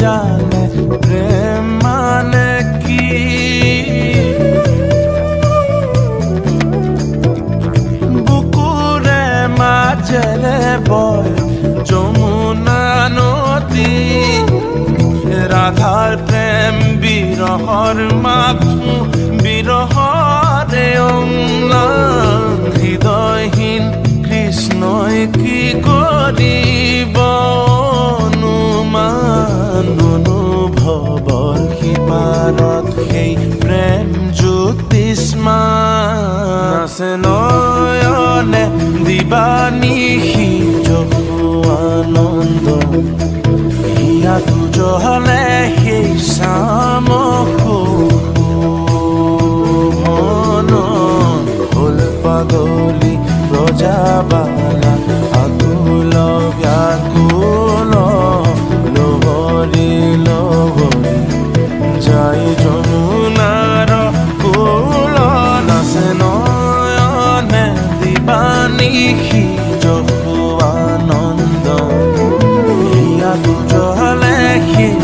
জানে প্রেম মানে কি। বুকুরে মাঝেরে বয় যমুনা নদী, রাধার প্রেম বিরহর মাথু বিরহরে অম্লান। হৃদয়হীন কৃষ্ণই কি করিব অনুমান। অনুভৱৰ সিপাৰত সেই প্ৰেম জ্যোতিষ্মান আছে নয়নে দিবানিশি জহু আনন্দ। হিয়া দুজলে সেই চামখুভন হল পাগলী ব্ৰজাবালা আকুল ব্যাকুল। লহৰী লহৰী যাই যমুনাৰ কুল। নাচে নয়নে দিবানিশি জহু আনন্দ। হিয়া দুজলে সেই